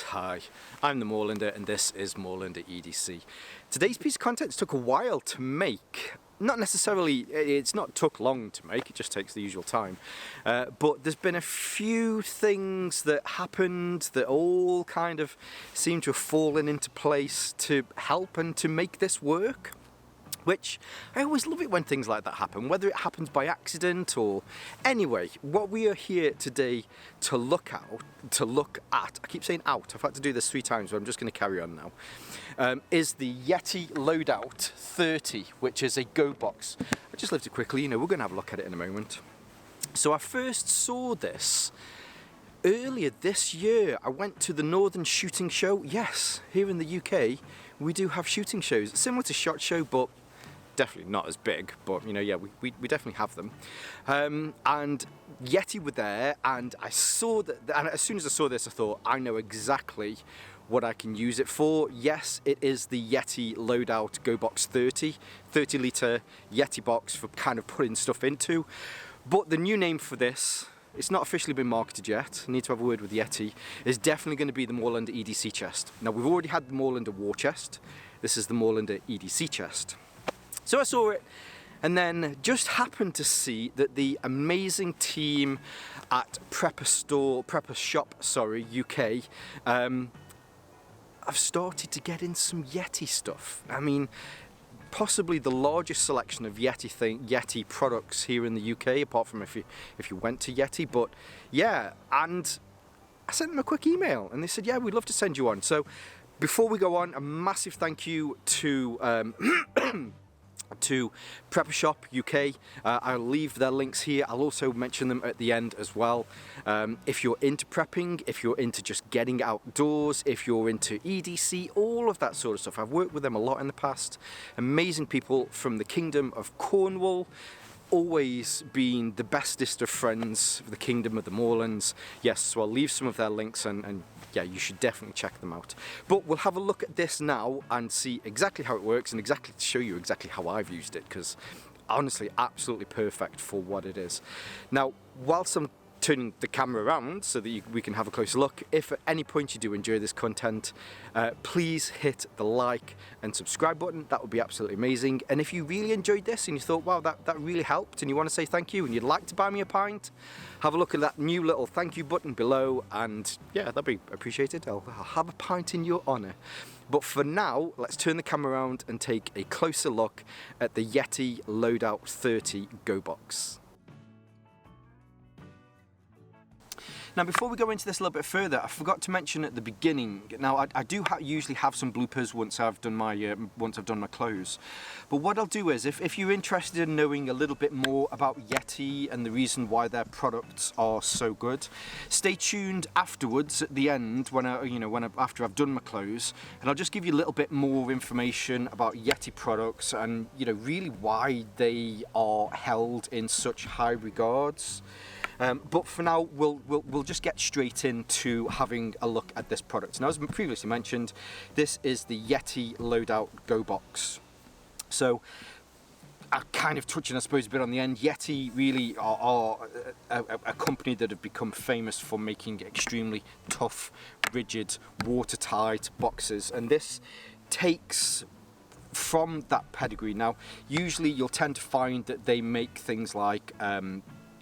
Hi, I'm the Moorlander and this is Moorlander EDC. Today's piece of content took a while to make. Not necessarily, it's not took long to make, it just takes the usual time. But there's been a few things that happened that all kind of seem to have fallen into place to help and to make this work. Which, I always love it when things like that happen, whether it happens by accident or... Anyway, what we are here today to look at, I keep saying out, I've had to do this 3 times, but I'm just going to carry on now, is the YETI Loadout 30, which is a Go box. I just lived it quickly, we're going to have a look at it in a moment. So I first saw this earlier this year. I went to the Northern Shooting Show. Yes, here in the UK, we do have shooting shows, similar to SHOT Show, but definitely not as big, but yeah, we definitely have them. And YETI were there, and I saw that, and as soon as I saw this, I thought, I know exactly what I can use it for. Yes, it is the YETI Loadout Go Box 30 litre YETI box for kind of putting stuff into. But the new name for this, it's not officially been marketed yet, I need to have a word with YETI, is definitely going to be the Moorlander EDC Chest. Now, we've already had the Moorlander War Chest, this is the Moorlander EDC Chest. So I saw it, and then just happened to see that the amazing team at Prepper Shop, UK, have started to get in some YETI stuff. I mean, possibly the largest selection of YETI products here in the UK, apart from if you went to YETI. But yeah, and I sent them a quick email, and they said, yeah, we'd love to send you one. So before we go on, a massive thank you to to Prepper Shop UK. I'll leave their links here. I'll also mention them at the end as well. If you're into prepping, if you're into just getting outdoors, if you're into EDC, all of that sort of stuff. I've worked with them a lot in the past. Amazing people from the Kingdom of Cornwall. Always been the bestest of friends for the Kingdom of the Moorlands. Yes, so I'll leave some of their links and yeah, you should definitely check them out. But we'll have a look at this now and see exactly how it works and exactly to show you exactly how I've used it, because honestly, absolutely perfect for what it is. Now, whilst I'm turning the camera around so that we can have a closer look, if at any point you do enjoy this content, please hit the like and subscribe button. That would be absolutely amazing. And if you really enjoyed this and you thought, wow, that really helped, and you want to say thank you and you'd like to buy me a pint, have a look at that new little thank you button below, and yeah, that'd be appreciated. I'll have a pint in your honour. But for now, let's turn the camera around and take a closer look at the YETI Loadout 30 Go Box. Now, before we go into this a little bit further, I forgot to mention at the beginning. Now, I do usually have some bloopers once I've done my close. But what I'll do is, if you're interested in knowing a little bit more about YETI and the reason why their products are so good, stay tuned afterwards at the end after I've done my close, and I'll just give you a little bit more information about YETI products and really why they are held in such high regards. But for now, we'll just get straight into having a look at this product. Now, as previously mentioned, this is the YETI Loadout Go Box. So, I'm kind of touching, I suppose, a bit on the end. YETI really are a company that have become famous for making extremely tough, rigid, watertight boxes, and this takes from that pedigree. Now, usually you'll tend to find that they make things like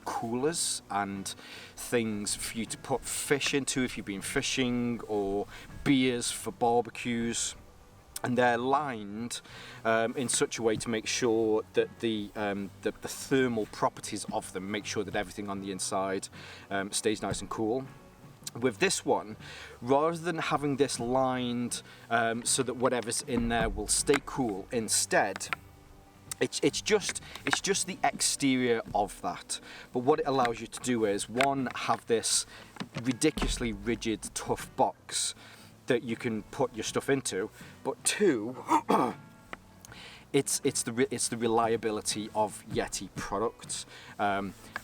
coolers and things for you to put fish into if you've been fishing, or beers for barbecues, and they're lined in such a way to make sure that the thermal properties of them make sure that everything on the inside stays nice and cool. With this one, rather than having this lined so that whatever's in there will stay cool, instead it's just the exterior of that. But what it allows you to do is, one, have this ridiculously rigid, tough box that you can put your stuff into, but two, it's the reliability of YETI products.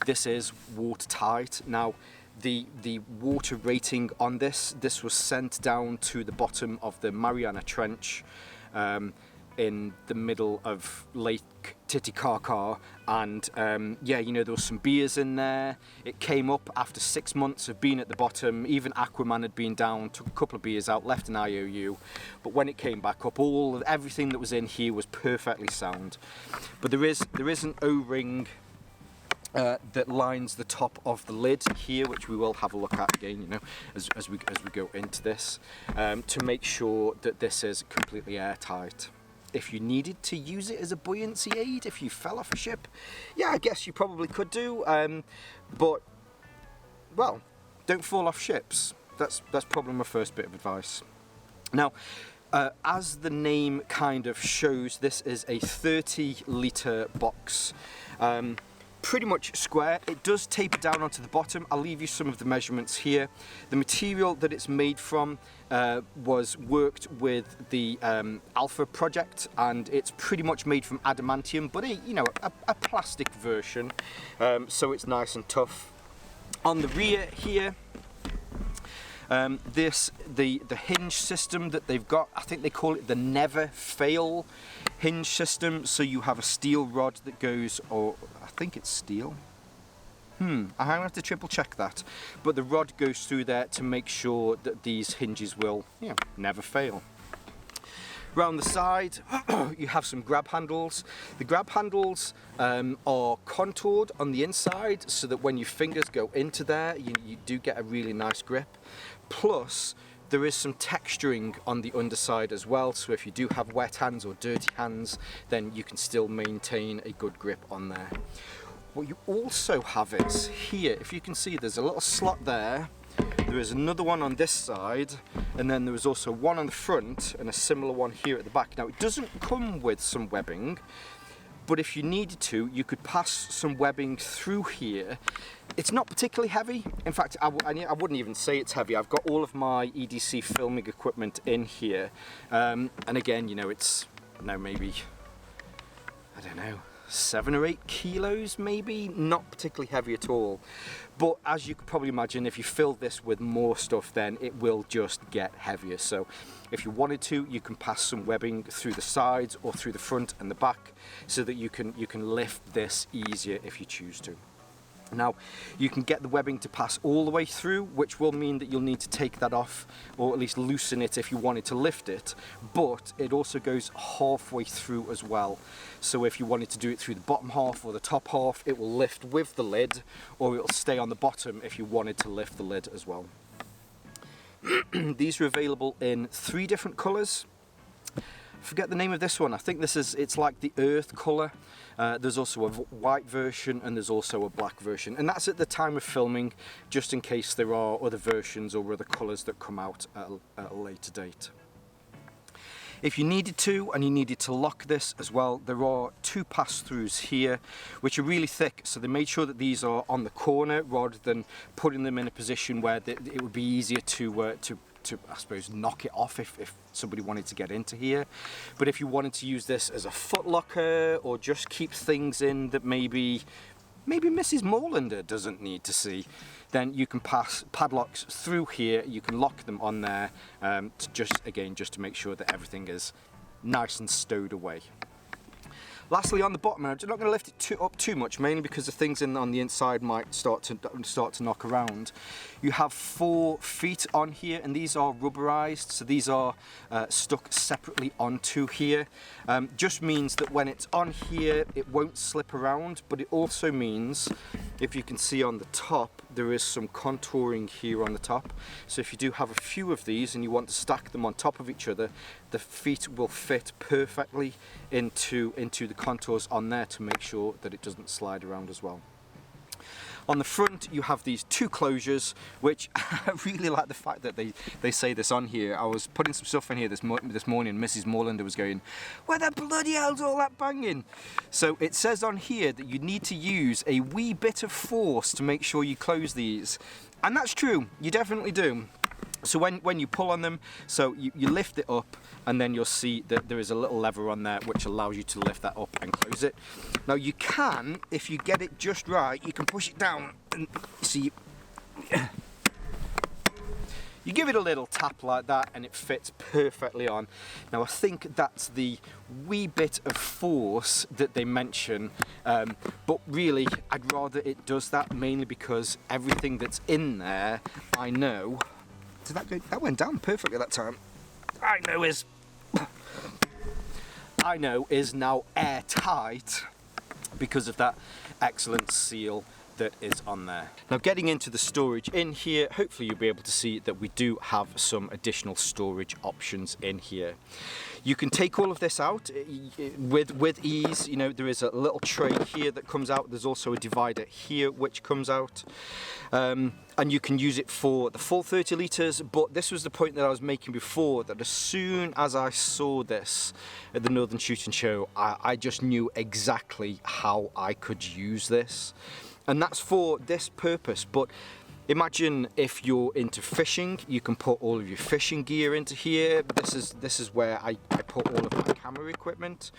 This is watertight. Now, the water rating on this was sent down to the bottom of the Mariana Trench in the middle of Lake titty and yeah, you know, there was some beers in there. It came up after 6 months of being at the bottom. Even Aquaman had been down, took a couple of beers out, left an IOU, but when it came back up, everything that was in here was perfectly sound. But there is an O-ring that lines the top of the lid here, which we will have a look at again, you know, as we go into this, to make sure that this is completely airtight. If you needed to use it as a buoyancy aid, if you fell off a ship, yeah, I guess you probably could do, but, well, don't fall off ships. That's probably my first bit of advice. Now, as the name kind of shows, this is a 30-litre box. Pretty much square. It does taper down onto the bottom. I'll leave you some of the measurements here. The material that it's made from was worked with the Alpha project, and it's pretty much made from adamantium, but a plastic version, so it's nice and tough. On the rear here, the hinge system that they've got, I think they call it the never fail hinge system. So you have a steel rod that goes, or I think it's steel. I'm gonna have to triple check that. But the rod goes through there to make sure that these hinges will, never fail. Round the side, you have some grab handles. The grab handles are contoured on the inside so that when your fingers go into there, you do get a really nice grip. Plus, there is some texturing on the underside as well, so if you do have wet hands or dirty hands, then you can still maintain a good grip on there. What you also have is here, if you can see, there's a little slot there. There is another one on this side, and then there is also one on the front and a similar one here at the back. Now, it doesn't come with some webbing, but if you needed to, you could pass some webbing through here. It's not particularly heavy. In fact, I wouldn't even say it's heavy. I've got all of my EDC filming equipment in here, and again, you know, it's now maybe, I don't know, 7 or 8 kilos maybe, not particularly heavy at all. But as you can probably imagine, if you fill this with more stuff, then it will just get heavier. So if you wanted to, you can pass some webbing through the sides or through the front and the back so that you can lift this easier if you choose to. Now, you can get the webbing to pass all the way through, which will mean that you'll need to take that off, or at least loosen it if you wanted to lift it, but it also goes halfway through as well. So if you wanted to do it through the bottom half or the top half, it will lift with the lid, or it'll stay on the bottom if you wanted to lift the lid as well. These are available in 3 different colours. Forget the name of this one. I think it's like the earth colour. There's also a white version and there's also a black version, and that's at the time of filming, just in case there are other versions or other colours that come out at a later date. If you needed to, and you needed to lock this as well, there are 2 pass-throughs here, which are really thick, so they made sure that these are on the corner rather than putting them in a position where it would be easier to I suppose, knock it off if somebody wanted to get into here. But if you wanted to use this as a foot locker or just keep things in that maybe Mrs. Moorlander doesn't need to see, then you can pass padlocks through here. You can lock them on there, just to make sure that everything is nice and stowed away. Lastly, on the bottom, I'm not going to lift it up too much, mainly because the things on the inside might start to knock around. You have 4 feet on here, and these are rubberized, so these are stuck separately onto here. Just means that when it's on here, it won't slip around, but it also means, if you can see on the top, there is some contouring here on the top. So if you do have a few of these and you want to stack them on top of each other, the feet will fit perfectly into the contours on there to make sure that it doesn't slide around as well. On the front, you have these 2 closures, which I really like the fact that they say this on here. I was putting some stuff in here this morning, Mrs. Moorlander was going, "Where the bloody hell's all that banging?" So it says on here that you need to use a wee bit of force to make sure you close these. And that's true, you definitely do. So when you pull on them, so you lift it up, and then you'll see that there is a little lever on there which allows you to lift that up and close it. Now you can, if you get it just right, you can push it down and see, You give it a little tap like that and it fits perfectly on. Now I think that's the wee bit of force that they mention, but really I'd rather it does that, mainly because everything that's in there, I know, did that go, that went down perfectly that time, I know is now airtight because of that excellent seal that is on there. Now getting into the storage in here, hopefully you'll be able to see that we do have some additional storage options in here. You can take all of this out with ease. You know, there is a little tray here that comes out. There's also a divider here which comes out. And you can use it for the full 30 litres, but this was the point that I was making before, that as soon as I saw this at the Northern Shooting Show, I just knew exactly how I could use this. And that's for this purpose. But imagine if you're into fishing, you can put all of your fishing gear into here. This is where I put all of my camera equipment.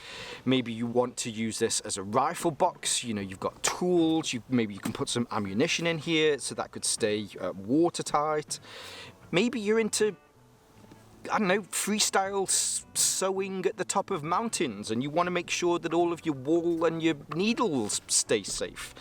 Maybe you want to use this as a rifle box. You know, you've got tools. Maybe you can put some ammunition in here so that could stay watertight. Maybe you're into, I don't know, freestyle sewing at the top of mountains and you want to make sure that all of your wool and your needles stay safe.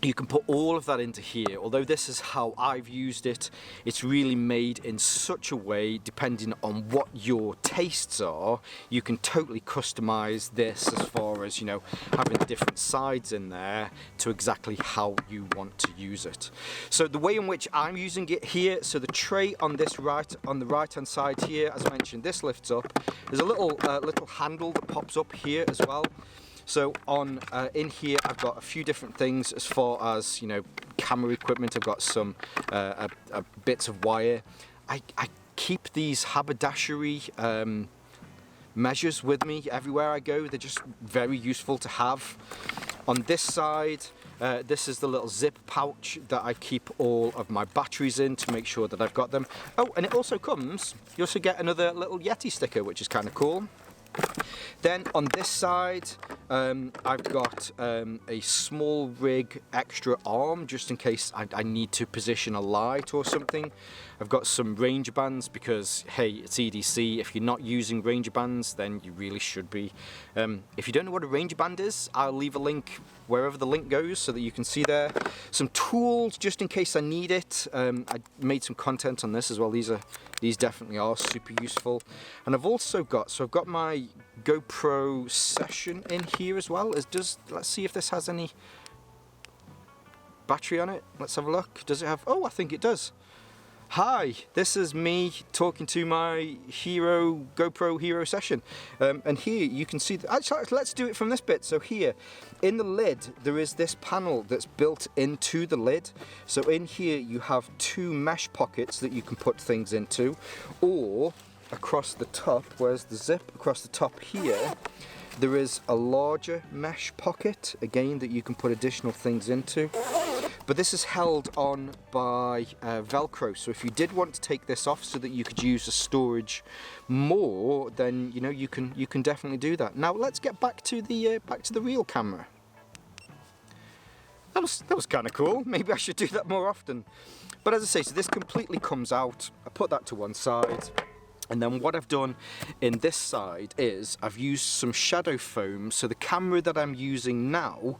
You can put all of that into here. Although this is how I've used it, it's really made in such a way, depending on what your tastes are, you can totally customize this as far as, you know, having different sides in there to exactly how you want to use it. So the way in which I'm using it here, so the tray on this on the right hand side here, as I mentioned, this lifts up. There's a little handle that pops up here as well. So on in here I've got a few different things as far as, you know, camera equipment. I've got some bits of wire. I keep these haberdashery measures with me everywhere I go. They're just very useful to have. On this side, this is the little zip pouch that I keep all of my batteries in to make sure that I've got them. Oh, and it also comes, you also get another little Yeti sticker, which is kind of cool. Then on this side, I've got a small rig extra arm just in case I need to position a light or something. I've got some Ranger bands because, hey, it's EDC. If you're not using Ranger bands, then you really should be. If you don't know what a Ranger band is, I'll leave a link wherever the link goes so that you can see there. Some tools just in case I need it. I made some content on this as well. These definitely are super useful. And I've also got, so I've got my GoPro Session in here as well. Let's see if this has any battery on it. Let's have a look. Does it have, oh, I think it does. Hi, this is me talking to my GoPro Hero Session, and here you can see, actually let's do it from this bit. So here, in the lid, there is this panel that's built into the lid. So in here you have two mesh pockets that you can put things into, or across the top, where's the zip, across the top here, there is a larger mesh pocket, again, that you can put additional things into. But this is held on by Velcro, so if you did want to take this off so that you could use the storage more, then you know you can definitely do that. Now let's get back to the real camera. That was kind of cool. Maybe I should do that more often. But as I say, so this completely comes out. I put that to one side. And then what I've done in this side is I've used some shadow foam, so the camera that I'm using now,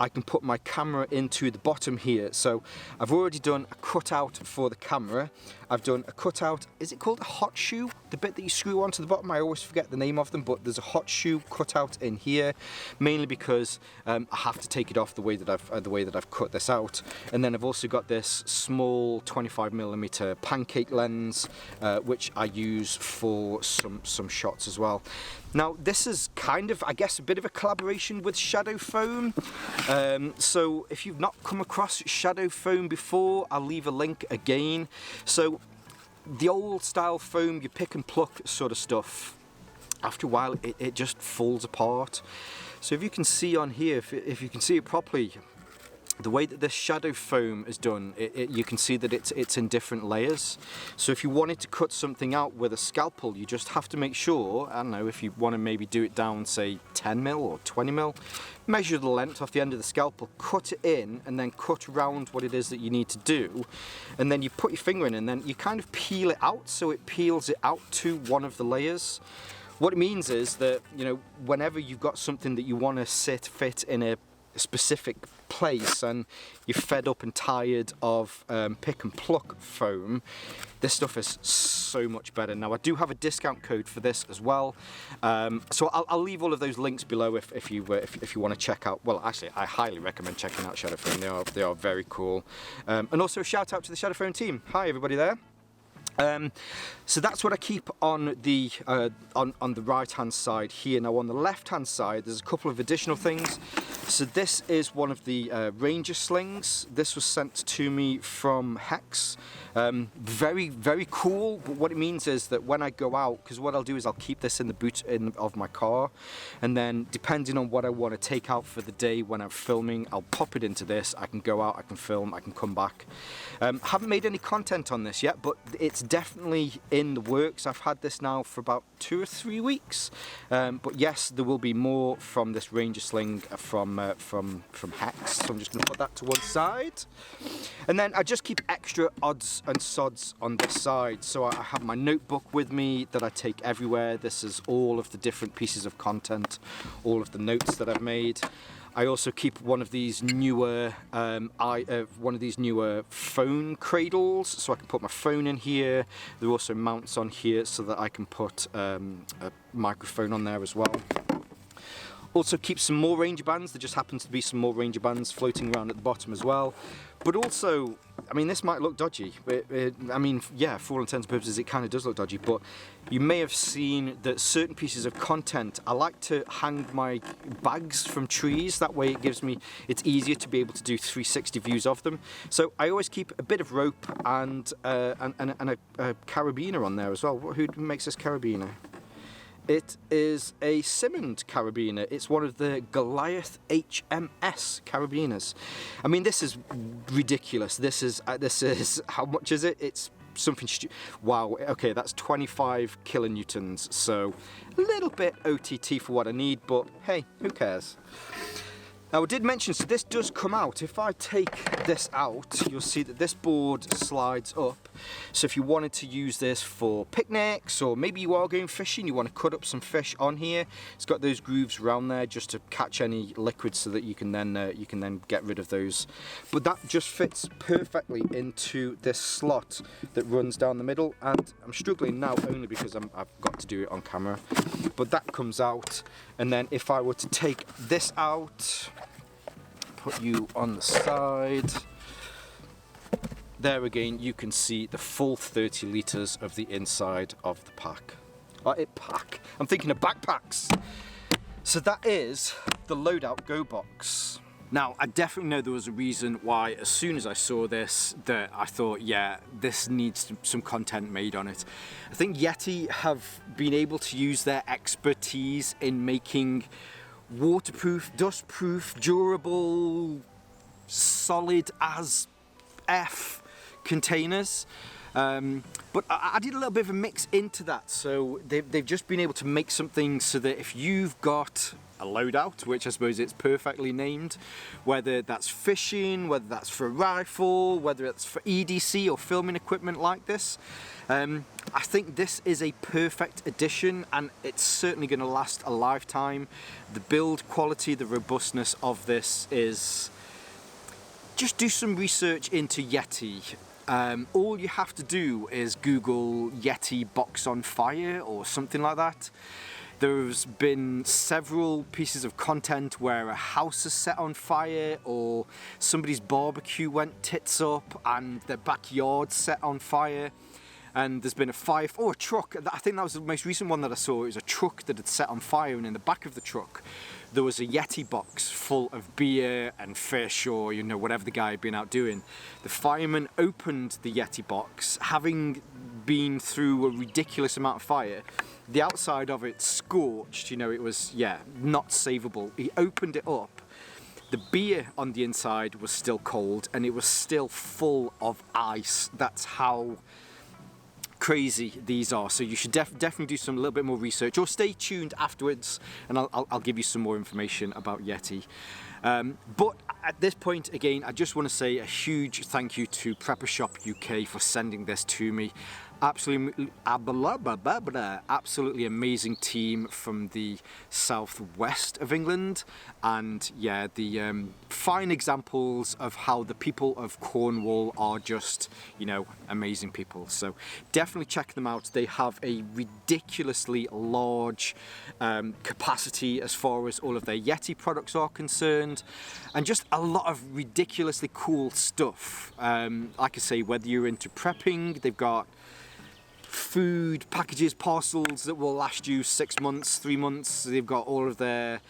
I can put my camera into the bottom here. So I've already done a cutout for the camera. I've done a cutout, is it called a hot shoe? The bit that you screw onto the bottom, I always forget the name of them, but there's a hot shoe cutout in here, mainly because I have to take it off the way that I've cut this out. And then I've also got this small 25mm pancake lens, which I use for some shots as well. Now this is kind of, I guess, a bit of a collaboration with shadow foam. So if you've not come across shadow foam before, I'll leave a link again. So the old style foam, you pick and pluck sort of stuff, after a while it just falls apart. So if you can see on here, if you can see it properly, the way that this shadow foam is done, you can see that it's in different layers. So if you wanted to cut something out with a scalpel, you just have to make sure, I don't know, if you want to maybe do it down, say 10 mil or 20 mil, measure the length off the end of the scalpel, cut it in, and then cut around what it is that you need to do. And then you put your finger in, and then you kind of peel it out, so it peels it out to one of the layers. What it means is that, you know, whenever you've got something that you want to fit in a specific place and you're fed up and tired of pick and pluck foam, this stuff is so much better. Now I do have a discount code for this as well, so I'll leave all of those links below if you want to check out. Well, actually, I highly recommend checking out Shadow Foam. They are very cool. And also a shout out to the Shadow Foam team. Hi everybody there. So that's what I keep on the right hand side here. Now on the left hand side there's a couple of additional things. So this is one of the Ranger slings. This was sent to me from Hex. Very, very cool, but what it means is that when I go out, because what I'll do is I'll keep this in the boot of my car, and then depending on what I want to take out for the day when I'm filming, I'll pop it into this. I can go out, I can film, I can come back. Haven't made any content on this yet, but it's definitely in the works. I've had this now for about 2 or 3 weeks, but yes, there will be more from this Ranger sling from Hex. So I'm just going to put that to one side, and then I just keep extra odds and sods on this side. So I have my notebook with me that I take everywhere. This is all of the different pieces of content, all of the notes that I've made. I also keep one of these newer phone cradles, so I can put my phone in here. There are also mounts on here so that I can put a microphone on there as well. Also keep some more Ranger bands. There just happens to be some more Ranger bands floating around at the bottom as well. But also, I mean, this might look dodgy. I mean, yeah, for all intents and purposes, it kind of does look dodgy. But you may have seen that certain pieces of content, I like to hang my bags from trees. That way it's easier to be able to do 360 views of them. So I always keep a bit of rope and a carabiner on there as well. Who makes this carabiner? It is a Simmons carabiner. It's one of the Goliath HMS carabiners. I mean, this is ridiculous. This is how much is it? It's something wow. Okay, that's 25 kilonewtons. So a little bit OTT for what I need, but hey, who cares? Now I did mention, so this does come out. If I take this out, you'll see that this board slides up. So if you wanted to use this for picnics, or maybe you are going fishing, you want to cut up some fish on here, it's got those grooves around there just to catch any liquids so that you can then get rid of those. But that just fits perfectly into this slot that runs down the middle, and I'm struggling now only because I've got to do it on camera. But that comes out, and then if I were to take this out, put you on the side, there again you can see the full 30 litres of the inside of the pack. I'm thinking of backpacks. So that is the Loadout Go Box. Now I definitely know there was a reason why as soon as I saw this that I thought, yeah, this needs some content made on it. I think Yeti have been able to use their expertise in making waterproof, dustproof, durable, solid as F containers. But I did a little bit of a mix into that, so they've just been able to make something so that if you've got a loadout, which I suppose it's perfectly named, whether that's fishing, whether that's for a rifle, whether it's for EDC or filming equipment like this, I think this is a perfect addition, and it's certainly going to last a lifetime. The build quality, the robustness of this is... Just do some research into Yeti. All you have to do is Google Yeti box on fire or something like that. There's been several pieces of content where a house is set on fire, or somebody's barbecue went tits up and their backyard set on fire. And there's been a fire, a truck. I think that was the most recent one that I saw. It was a truck that had set on fire, and in the back of the truck there was a Yeti box full of beer and fish, or you know, whatever the guy had been out doing. The fireman opened the Yeti box, having been through a ridiculous amount of fire. The outside of it scorched, you know, it was, yeah, not savable. He opened it up, The beer on the inside was still cold and it was still full of ice. That's how crazy these are. So you should definitely do some little bit more research, or stay tuned afterwards and I'll give you some more information about Yeti. But at this point, again, I just want to say a huge thank you to Prepper Shop UK for sending this to me. Absolutely amazing team from the southwest of England, and yeah, the fine examples of how the people of Cornwall are just, you know, amazing people. So definitely check them out. They have a ridiculously large capacity as far as all of their Yeti products are concerned, and just a lot of ridiculously cool stuff. Like I say, whether you're into prepping, they've got food packages, parcels that will last you 6 months, 3 months. They've got all of their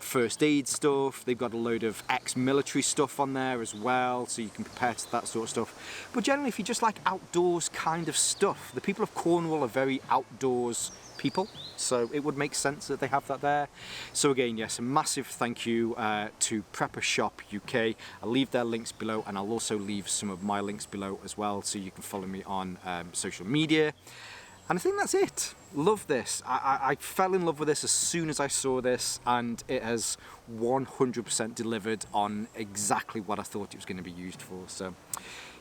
first aid stuff. They've got a load of ex-military stuff on there as well, so you can prepare to that sort of stuff. But generally, if you just like outdoors kind of stuff, the people of Cornwall are very outdoors people, so it would make sense that they have that there. So again, yes, a massive thank you to Prepper Shop UK. I'll leave their links below, and I'll also leave some of my links below as well, so you can follow me on social media. And I think that's it. Love this. I fell in love with this as soon as I saw this, and it has 100% delivered on exactly what I thought it was going to be used for. So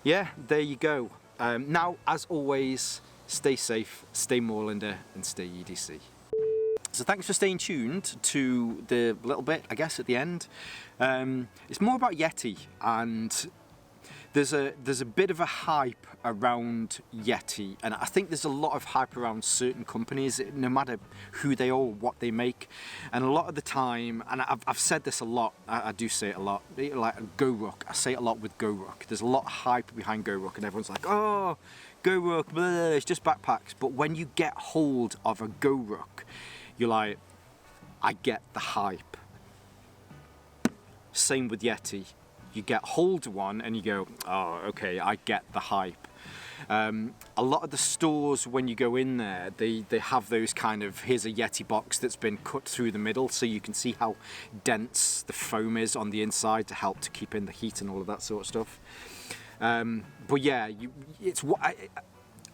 yeah, there you go. Now, as always, stay safe, stay Moorlander, and stay EDC. So thanks for staying tuned to the little bit, I guess, at the end. It's more about Yeti, and there's a bit of a hype around Yeti, and I think there's a lot of hype around certain companies, no matter who they are or what they make. And a lot of the time, and I've said this a lot, I do say it a lot, like GoRuck, I say it a lot with GoRuck. There's a lot of hype behind GoRuck, and everyone's like, oh, GoRuck, blah, it's just backpacks. But when you get hold of a GoRuck, you're like, I get the hype. Same with Yeti. You get hold of one and you go, oh, okay, I get the hype. A lot of the stores, when you go in there, they have those kind of, here's a Yeti box that's been cut through the middle, so you can see how dense the foam is on the inside to help to keep in the heat and all of that sort of stuff. But yeah, it's what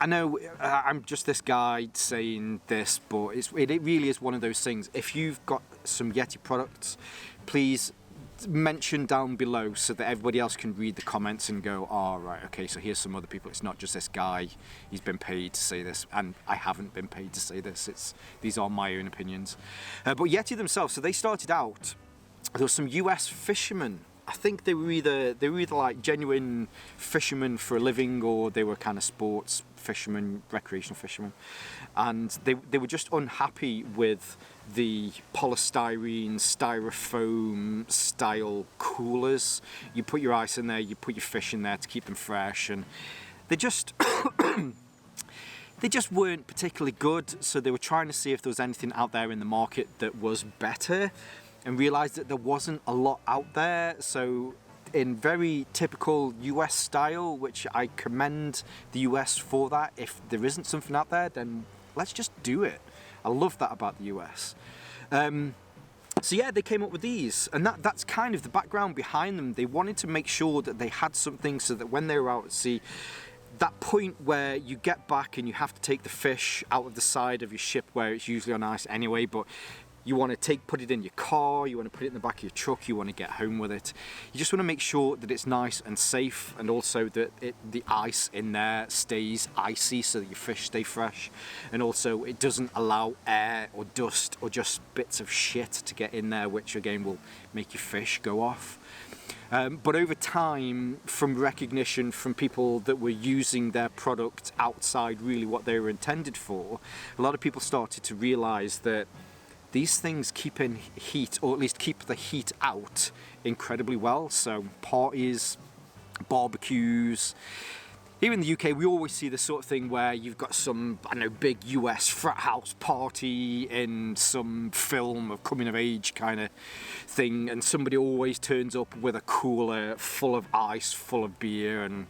I know. I'm just this guy saying this, but it really is one of those things. If you've got some Yeti products, please mention down below so that everybody else can read the comments and go, oh, right, okay, so here's some other people. It's not just this guy, he's been paid to say this, and I haven't been paid to say this. These are my own opinions. But Yeti themselves, so they started out, there were some US fishermen. I think they were either like genuine fishermen for a living, or they were kind of sports fishermen, recreational fishermen, and they were just unhappy with the polystyrene, styrofoam style coolers. You put your ice in there, you put your fish in there to keep them fresh, and they just they just weren't particularly good. So they were trying to see if there was anything out there in the market that was better, and realised that there wasn't a lot out there. So in very typical US style, which I commend the US for that, if there isn't something out there, then let's just do it. I love that about the US. So yeah, they came up with these, and that's kind of the background behind them. They wanted to make sure that they had something so that when they were out at sea, that point where you get back and you have to take the fish out of the side of your ship where it's usually on ice anyway, but you want to put it in your car, you want to put it in the back of your truck, you want to get home with it. You just want to make sure that it's nice and safe, and also that the ice in there stays icy so that your fish stay fresh, and also it doesn't allow air or dust or just bits of shit to get in there, which again will make your fish go off. But over time, from recognition from people that were using their product outside really what they were intended for, a lot of people started to realise that these things keep in heat, or at least keep the heat out incredibly well. So parties, barbecues. Here in the UK, we always see this sort of thing where you've got some, I don't know, big US frat house party in some film of coming of age kind of thing, and somebody always turns up with a cooler full of ice, full of beer, and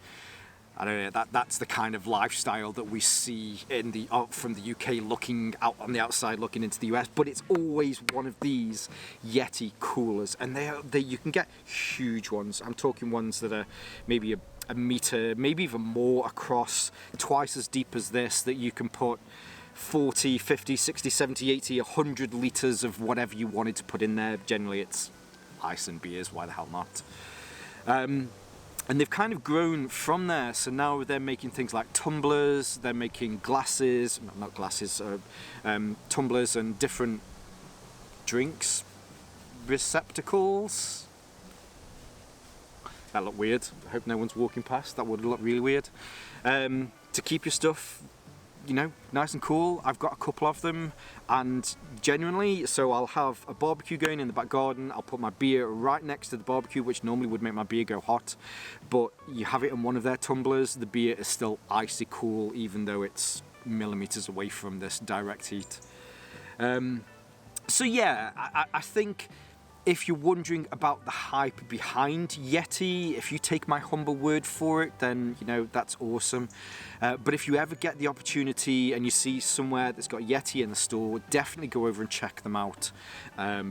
I don't know, that's the kind of lifestyle that we see in the from the UK, looking out on the outside, looking into the US. But it's always one of these YETI coolers, and you can get huge ones. I'm talking ones that are maybe a meter, maybe even more across, twice as deep as this, that you can put 40, 50, 60, 70, 80, 100 litres of whatever you wanted to put in there. Generally it's ice and beers, why the hell not? And they've kind of grown from there, so now they're making things like tumblers, they're making glasses, not glasses, tumblers and different drinks, receptacles. That looked weird. I hope no one's walking past. That would look really weird. To keep your stuff, you know, nice and cool. I've got a couple of them, and genuinely, so I'll have a barbecue going in the back garden. I'll put my beer right next to the barbecue, which normally would make my beer go hot, but you have it in one of their tumblers. The beer is still icy cool, even though it's millimeters away from this direct heat. So yeah, I think if you're wondering about the hype behind YETI, if you take my humble word for it, then, you know, that's awesome. But if you ever get the opportunity and you see somewhere that's got YETI in the store, definitely go over and check them out,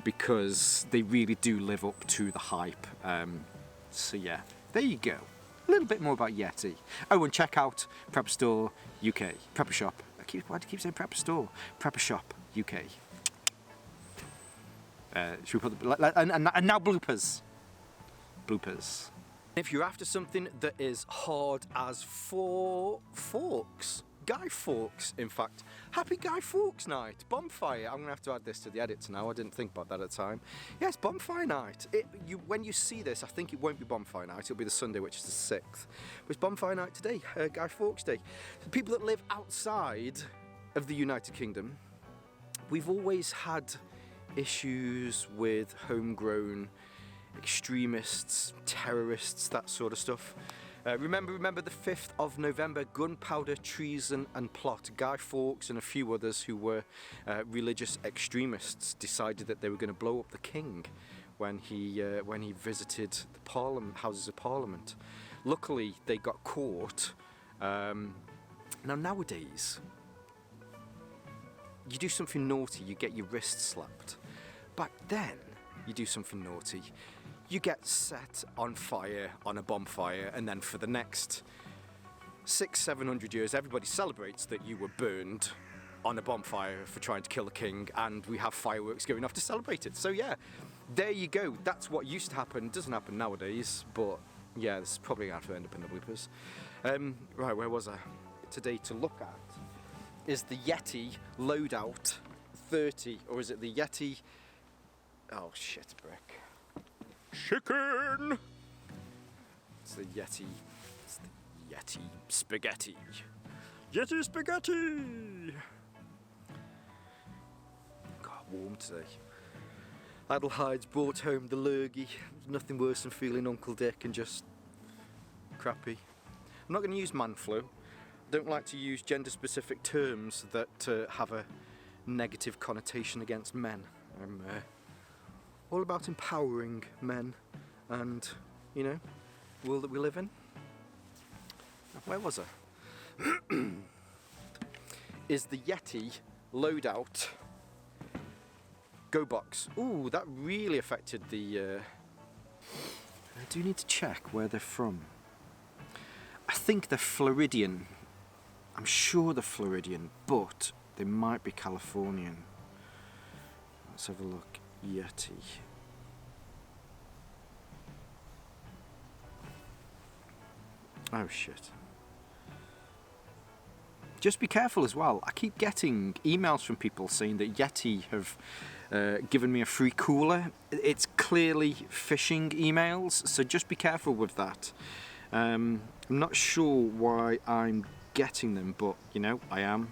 because they really do live up to the hype. So yeah, there you go. A little bit more about YETI. Oh, and check out Prepper Store UK. Prepper Shop. Why do I keep saying Prepper Store? Prepper Shop UK. Should we put and now bloopers. Bloopers. If you're after something that is hard as forks, Guy Fawkes, in fact. Happy Guy Fawkes night, bonfire. I'm gonna have to add this to the edits now. I didn't think about that at the time. Yes, bonfire night. When you see this, I think it won't be bonfire night. It'll be the Sunday, which is the 6th. But it's bonfire night today, Guy Fawkes Day. The people that live outside of the United Kingdom, we've always had issues with homegrown extremists, terrorists, that sort of stuff. Remember the 5th of November, gunpowder, treason and plot. Guy Fawkes and a few others who were religious extremists decided that they were going to blow up the king when he visited the Houses of Parliament. Luckily they got caught. Now nowadays, you do something naughty, you get your wrist slapped. Back then, you do something naughty, you get set on fire on a bonfire, and then for the next 600-700 years, everybody celebrates that you were burned on a bonfire for trying to kill the king, and we have fireworks going off to celebrate it. So yeah, there you go. That's what used to happen. It doesn't happen nowadays, but yeah, this is probably going to have to end up in the bloopers. Right, where was I? Today to look at is the YETI Loadout 30, or is it the YETI... Oh shit, brick. Chicken! It's the YETI spaghetti. YETI spaghetti! God, warm today. Adelaide's brought home the lurgy. There's nothing worse than feeling Uncle Dick and just crappy. I'm not going to use man flu. I don't like to use gender-specific terms that have a negative connotation against men. I'm all about empowering men and, you know, the world that we live in. Where was I? Is the YETI Loadout Go Box. Ooh, that really affected the... I do need to check where they're from. I think they're Floridian. I'm sure they're Floridian, but they might be Californian. Let's have a look. YETI. Oh shit. Just be careful as well. I keep getting emails from people saying that YETI have given me a free cooler. It's clearly phishing emails, so just be careful with that. I'm not sure why I'm getting them, but you know, I am.